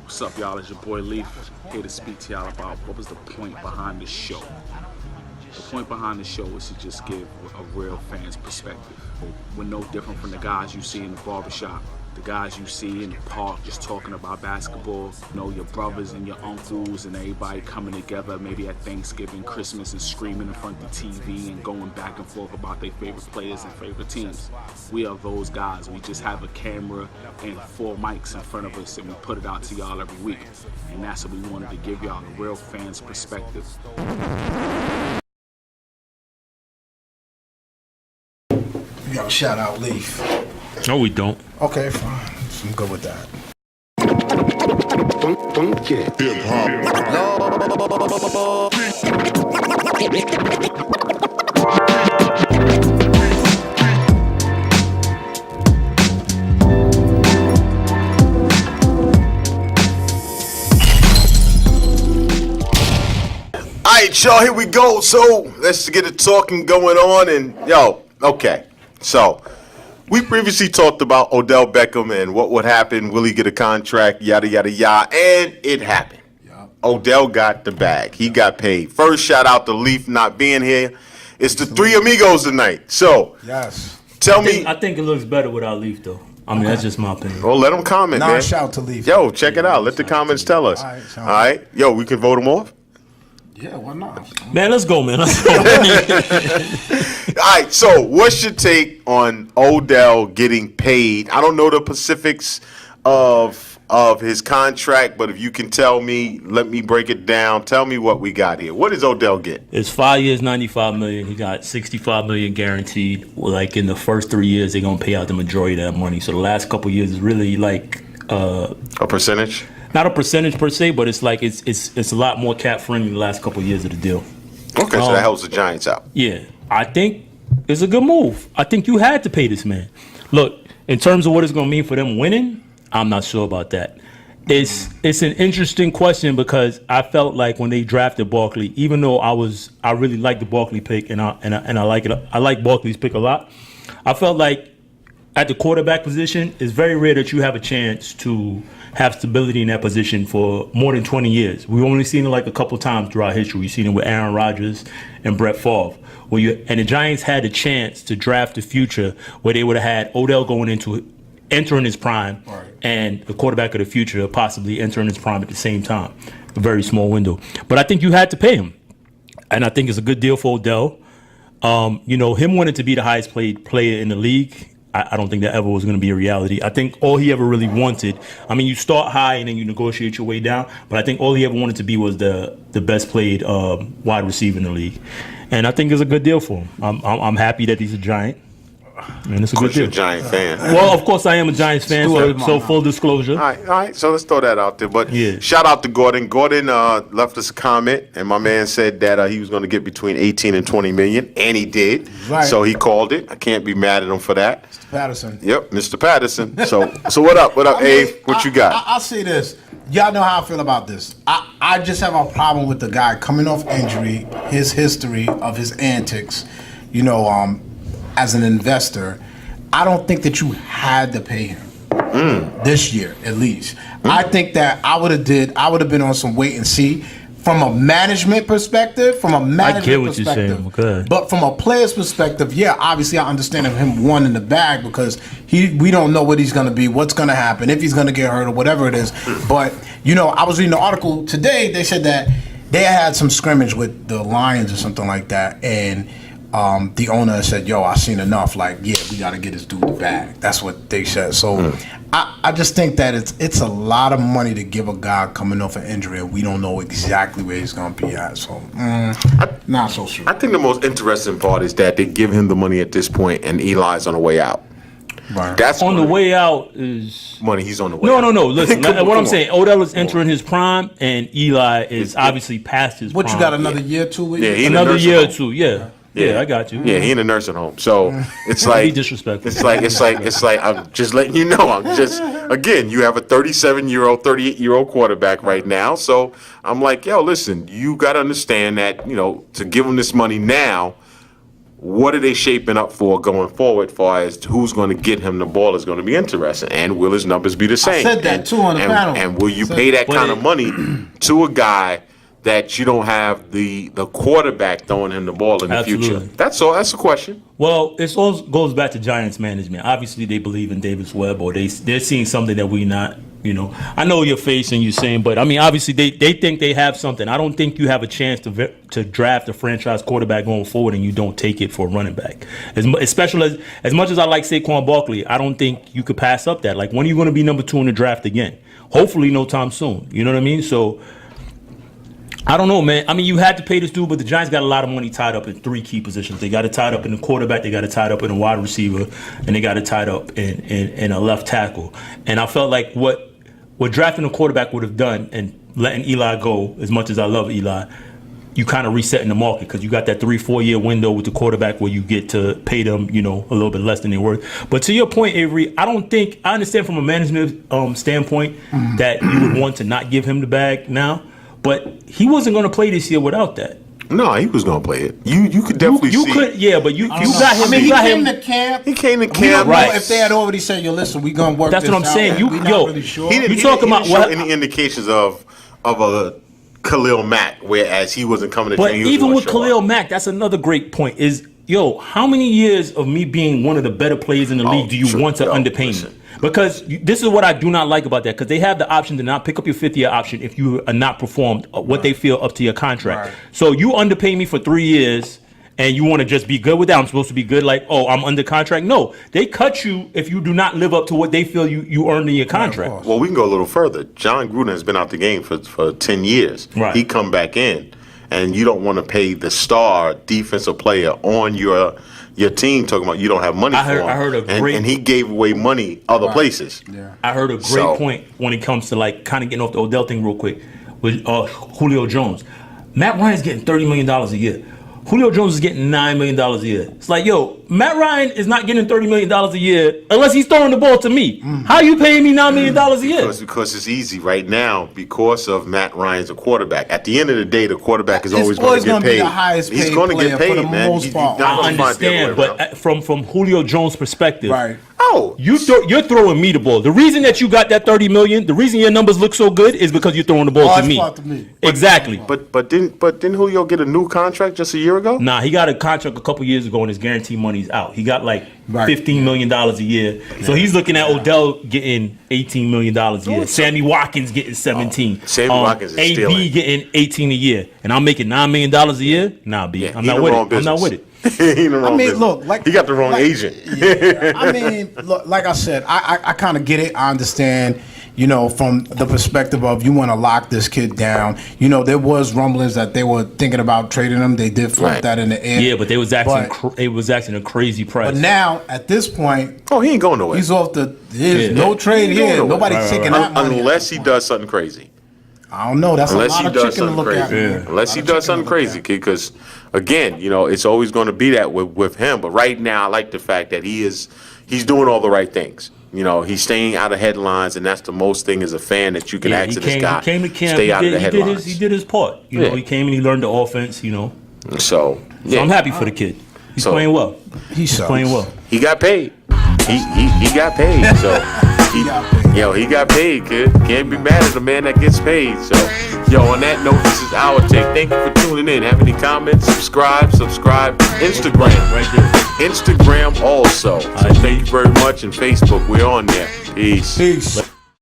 What's up, y'all? It's your boy Leaf, here to speak to y'all about what was the point behind the show. The point behind the show is to just give a real fan's perspective. We're no different from the guys you see in the barbershop, the guys you see in the park just talking about basketball. You know, your brothers and your uncles and everybody coming together maybe at Thanksgiving, Christmas, and screaming in front of the TV and going back and forth about their favorite players and favorite teams. We are those guys. We just have a camera and 4 mics in front of us and we put it out to y'all every week. And that's what we wanted to give y'all, a real fan's perspective. You gotta shout out Leaf. No, we don't. Okay, fine. I'm good with that. All right, y'all, here we go. So let's get it talking going on. And okay. So we previously talked about Odell Beckham and what would happen. Will he get a contract? Yada, yada, yada. And it happened. Yep. Odell got the bag. He got paid. First, shout out to Leaf not being here. It's the three amigos tonight. So, yes. I think it looks better without Leaf, though. I mean, that's just my opinion. Well, let them comment, man. Shout to Leaf. Yo, check it out. Let the comments tell us. All right. Yo, we can vote him off? Yeah, why not? Man, let's go, man. Let's go. All right, so what's your take on Odell getting paid? I don't know the specifics of his contract, but if you can tell me, let me break it down. Tell me what we got here. What does Odell get? It's 5 years, $95 million. He got $65 million guaranteed. Like in the first 3 years, they're gonna pay out the majority of that money. So the last couple of years is really like a percentage. Not a percentage per se, but it's like it's a lot more cap friendly the last couple of years of the deal. Okay, so that helps the Giants out. Yeah, I think it's a good move. I think you had to pay this man. Look, in terms of what it's going to mean for them winning, I'm not sure about that. It's an interesting question because I felt like when they drafted Barkley, even though I really liked the Barkley pick and I like it. I like Barkley's pick a lot. I felt like at the quarterback position, it's very rare that you have a chance to have stability in that position for more than 20 years. We've only seen it like a couple times throughout history. We've seen it with Aaron Rodgers and Brett Favre. And the Giants had a chance to draft the future where they would have had Odell entering his prime, right, and the quarterback of the future possibly entering his prime at the same time. A very small window. But I think you had to pay him. And I think it's a good deal for Odell. Him wanting to be the highest paid player in the league, I don't think that ever was going to be a reality. I think all he ever really wanted, I mean, you start high and then you negotiate your way down, but I think all he ever wanted to be was the best played wide receiver in the league. And I think it's a good deal for him. I'm happy that he's a Giant. And it's a good deal. You're a Giant fan. Well, of course I am a Giants fan, so full disclosure. All right, so let's throw that out there. But yeah, shout out to Gordon. Gordon left us a comment, and my man said that he was going to get between 18 and 20 million, and he did. Right. So he called it. I can't be mad at him for that. Mr. Patterson. Yep, Mr. Patterson. So what up? What up, Abe? What you got? I'll say this. Y'all know how I feel about this. I just have a problem with the guy coming off injury, his history of his antics, as an investor. I don't think that you had to pay him this year, at least. I think that I would have been on some wait and see from a management perspective. I get what you're saying. Okay. But from a player's perspective, yeah, obviously I understand him wanting the bag because we don't know what he's going to be, what's going to happen, if he's going to get hurt or whatever it is. But, I was reading an article today. They said that they had some scrimmage with the Lions or something like that, and the owner said, "Yo, I seen enough. Like, yeah, we got to get this dude the bag." That's what they said. So, I just think that it's a lot of money to give a guy coming off an injury, and we don't know exactly where he's going to be at. So, not so sure. I think the most interesting part is that they give him the money at this point, and Eli's on the way out. Right. That's on the way out is money. He's on the way. No. Listen, what I'm saying, Odell is entering his prime, and Eli is obviously past his prime. What, you got another year or two? Yeah, another year or two. Yeah. Yeah, I got you. Yeah, he in a nursing home. So it's like disrespectful. It's like I'm just letting you know. Again, you have a 37-year-old, 38-year-old quarterback right now. So I'm like, yo, listen, you got to understand that, to give him this money now, what are they shaping up for going forward? Far as who's going to get him the ball is going to be interesting, and will his numbers be the same? I said that too on the panel. And will you pay that kind of money to a guy that you don't have the quarterback throwing him the ball in the future? That's all. That's a question. Well, it all goes back to Giants management. Obviously, they believe in Davis Webb, or they're seeing something that we not. I know your face and you're saying, but I mean, obviously they think they have something. I don't think you have a chance to draft a franchise quarterback going forward and you don't take it for a running back. As much as I like Saquon Barkley, I don't think you could pass up that. Like, when are you going to be number 2 in the draft again? Hopefully no time soon. You know what I mean? So I don't know, man. I mean, you had to pay this dude, but the Giants got a lot of money tied up in 3 key positions. They got it tied up in the quarterback, they got it tied up in a wide receiver, and they got it tied up in a left tackle. And I felt like what drafting a quarterback would have done and letting Eli go, as much as I love Eli, you kind of resetting the market, because you got that 3-4 year window with the quarterback where you get to pay them, a little bit less than they're worth. But to your point, Avery, I understand from a management standpoint that you would want to not give him the bag now, but he wasn't going to play this year without that. No, he was going to play it. You could definitely see. You could, yeah, but you got him. I mean, he came to camp. He came to We don't camp. know Right. if they had already said, "Yo, listen, we gonna work." That's this what I'm out. saying. We're not really sure. He didn't, You talking about show what? any indications of a Khalil Mack, whereas he wasn't coming to But train. He was even gonna with show Khalil up. Mack, that's another great point. Is how many years of me being one of the better players in the league do you true. want to underpay Listen. me? Because this is what I do not like about that. Because they have the option to not pick up your 5th-year option if you are not performed what they feel up to your contract. Right. So you underpay me for 3 years, and you want to just be good with that. I'm supposed to be good, like, oh, I'm under contract. No, they cut you if you do not live up to what they feel you earned in your contract. Well, we can go a little further. John Gruden has been out the game for 10 years. Right. He come back in, and you don't want to pay the star defensive player on your team, talking about you don't have money for him. I heard a great... And he gave away money other places. Yeah. I heard a great point when it comes to, like, kind of getting off the Odell thing real quick with Julio Jones. Matt Ryan's getting $30 million a year. Julio Jones is getting $9 million a year. It's like, Matt Ryan is not getting $30 million a year unless he's throwing the ball to me. How are you paying me $9 million a year? Because it's easy right now because of Matt Ryan's a quarterback. At the end of the day, the quarterback is It's always going to get gonna be paid. the highest He's paid going to player get for paid, the man. most part. I understand, but from Julio Jones' perspective, Right. Oh, you're throwing me the ball. The reason that you got that $30 million, the reason your numbers look so good is because you're throwing the ball to Large me. part to me. Exactly. but didn't Julio get a new contract just a year ago? Nah, he got a contract a couple years ago and his guarantee money's out. He got like Right. $15 million a year. So he's looking at Odell getting $18 million a year. Sammy Watkins getting 17. Sammy Watkins is AB stealing. getting 18 a year. And I'm making $9 million a year? Nah, B. I'm not with it. I'm not with it. He in the wrong business. look, like he got the wrong agent. Yeah. I mean, look, like I said, I kind of get it. I understand, from the perspective of you want to lock this kid down. There was rumblings that they were thinking about trading him. They did float that in the air. Yeah, but they was asking a crazy price. But now, at this point, He ain't going nowhere. he's off the. There's no trade He ain't here. going nowhere. Nobody's taking that money. Unless he does something crazy. I don't know. That's Unless a he lot of does chicken to something look at. crazy. Man. Unless he A lot of does something chicken to look crazy, at. kid. Because again, it's always going to be that with him. But right now, I like the fact that he's doing all the right things. He's staying out of headlines, and that's the most thing as a fan that you can ask of this guy. He came to camp. Stay out of the headlines. He did his part. He came and he learned the offense. So I'm happy for the kid. He's playing well. He's playing well. He got paid. He got paid. So he got paid, kid. Can't be mad at a man that gets paid. So, on that note, this is our take. Thank you for tuning in. Have any comments? Subscribe. Instagram. Right there. Instagram also. So thank you very much. And Facebook, we're on there. Peace. Peace.